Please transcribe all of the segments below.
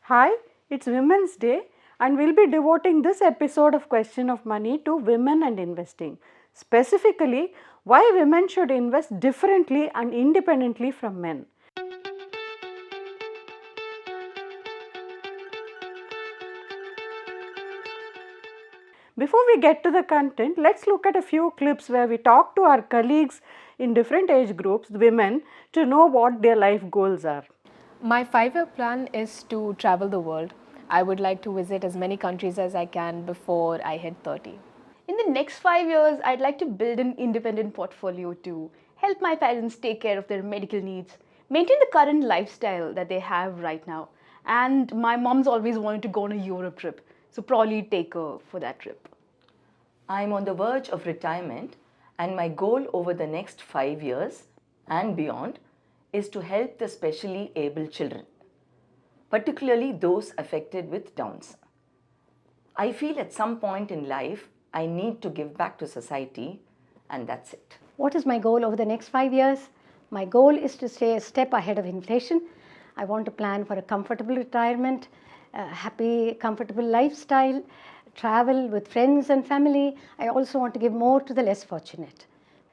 Hi, it's Women's Day and we'll be devoting this episode of Question of Money to women and investing. Specifically, why women should invest differently and independently from men. Before we get to the content, let's look at a few clips where we talk to our colleagues in different age groups, women, to know what their life goals are. My 5-year plan is to travel the world. I would like to visit as many countries as I can before I hit 30. In the next 5 years, I'd like to build an independent portfolio to help my parents take care of their medical needs, maintain the current lifestyle that they have right now. And my mom's always wanted to go on a Europe trip, so probably take her for that trip. I'm on the verge of retirement, and my goal over the next 5 years and beyond is to help the specially able children, particularly those affected with Downs. I feel at some point in life I need to give back to society, and that's it. What is my goal over the next 5 years? My goal is to stay a step ahead of inflation. I want to plan for a comfortable retirement, a happy, comfortable lifestyle, travel with friends and family. I also want to give more to the less fortunate.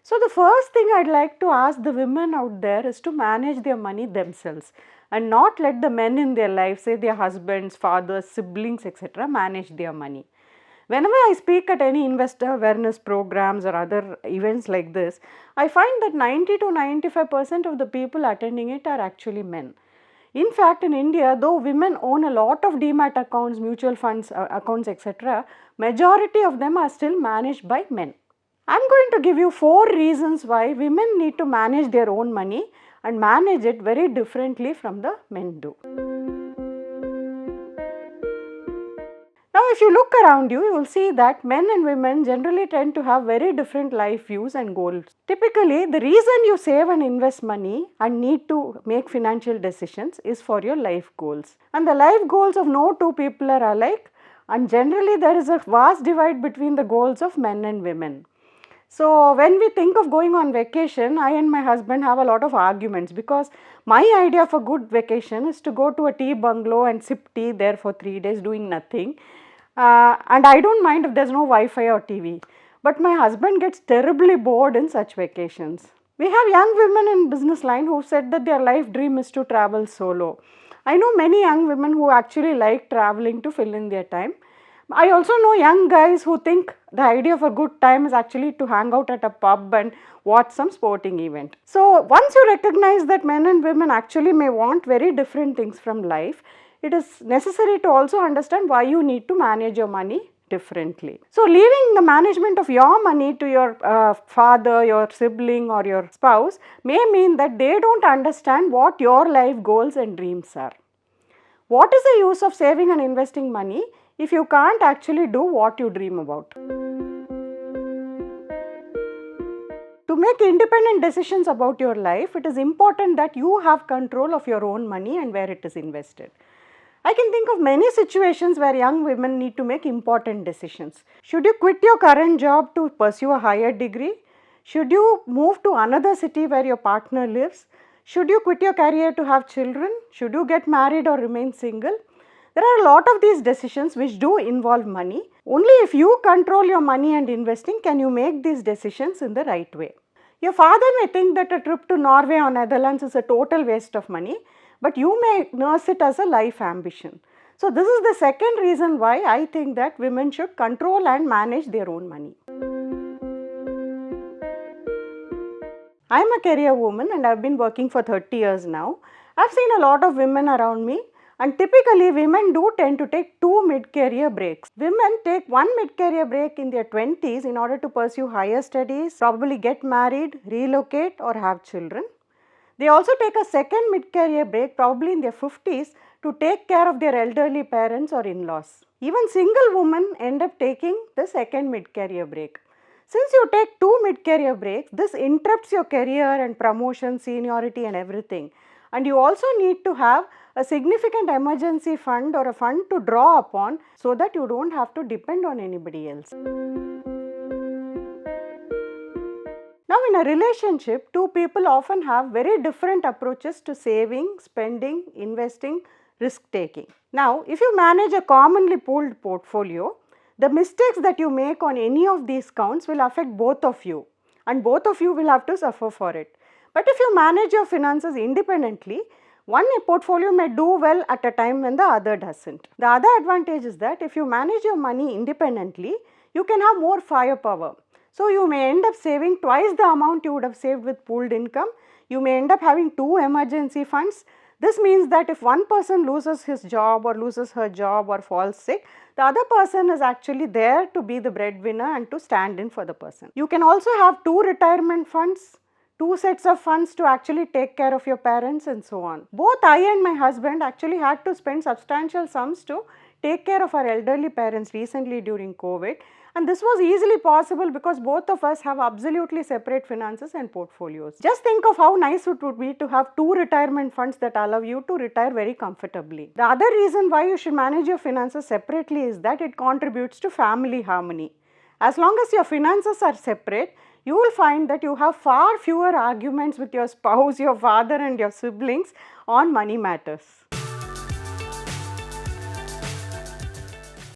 So the first thing I'd like to ask the women out there is to manage their money themselves and not let the men in their life, say their husbands, fathers, siblings, etc., manage their money. Whenever I speak at any investor awareness programs or other events like this, I find that 90 to 95% of the people attending it are actually men. In fact, in India, though women own a lot of demat accounts, mutual funds accounts, etc., majority of them are still managed by men. I am going to give you 4 reasons why women need to manage their own money and manage it very differently from the men do. Now, if you look around you, you will see that men and women generally tend to have very different life views and goals. Typically, the reason you save and invest money and need to make financial decisions is for your life goals. And the life goals of no two people are alike, and generally there is a vast divide between the goals of men and women. So, when we think of going on vacation, I and my husband have a lot of arguments because my idea of a good vacation is to go to a tea bungalow and sip tea there for 3 days doing nothing. And I don't mind if there's no Wi-Fi or TV. But my husband gets terribly bored in such vacations. We have young women in business line who said that their life dream is to travel solo. I know many young women who actually like traveling to fill in their time. I also know young guys who think the idea of a good time is actually to hang out at a pub and watch some sporting event. So once you recognize that men and women actually may want very different things from life, it is necessary to also understand why you need to manage your money differently. So leaving the management of your money to your father, your sibling or your spouse may mean that they don't understand what your life goals and dreams are. What is the use of saving and investing money if you can't actually do what you dream about? To make independent decisions about your life, it is important that you have control of your own money and where it is invested. I can think of many situations where young women need to make important decisions. Should you quit your current job to pursue a higher degree? Should you move to another city where your partner lives? Should you quit your career to have children? Should you get married or remain single? There are a lot of these decisions which do involve money. Only if you control your money and investing can you make these decisions in the right way. Your father may think that a trip to Norway or Netherlands is a total waste of money, but you may nurse it as a life ambition. So this is the second reason why I think that women should control and manage their own money. I am a career woman and I have been working for 30 years now. I have seen a lot of women around me, and typically women do tend to take 2 mid-career breaks. Women take 1 mid-career break in their 20s in order to pursue higher studies, probably get married, relocate or have children. They also take a second mid-career break probably in their 50s to take care of their elderly parents or in-laws. Even single women end up taking the second mid-career break. Since you take 2 mid-career breaks, this interrupts your career and promotion, seniority and everything. And you also need to have a significant emergency fund or a fund to draw upon so that you don't have to depend on anybody else. Now in a relationship, 2 people often have very different approaches to saving, spending, investing, risk taking. Now, if you manage a commonly pooled portfolio, the mistakes that you make on any of these counts will affect both of you, and both of you will have to suffer for it. But if you manage your finances independently, one portfolio may do well at a time when the other doesn't. The other advantage is that if you manage your money independently, you can have more firepower. So you may end up saving twice the amount you would have saved with pooled income. You may end up having 2 emergency funds. This means that if one person loses his job or loses her job or falls sick, the other person is actually there to be the breadwinner and to stand in for the person. You can also have 2 retirement funds, 2 sets of funds to actually take care of your parents and so on. Both I and my husband actually had to spend substantial sums to take care of our elderly parents recently during COVID, and this was easily possible because both of us have absolutely separate finances and portfolios. Just think of how nice it would be to have 2 retirement funds that allow you to retire very comfortably. The other reason why you should manage your finances separately is that it contributes to family harmony. As long as your finances are separate, you will find that you have far fewer arguments with your spouse, your father and your siblings on money matters.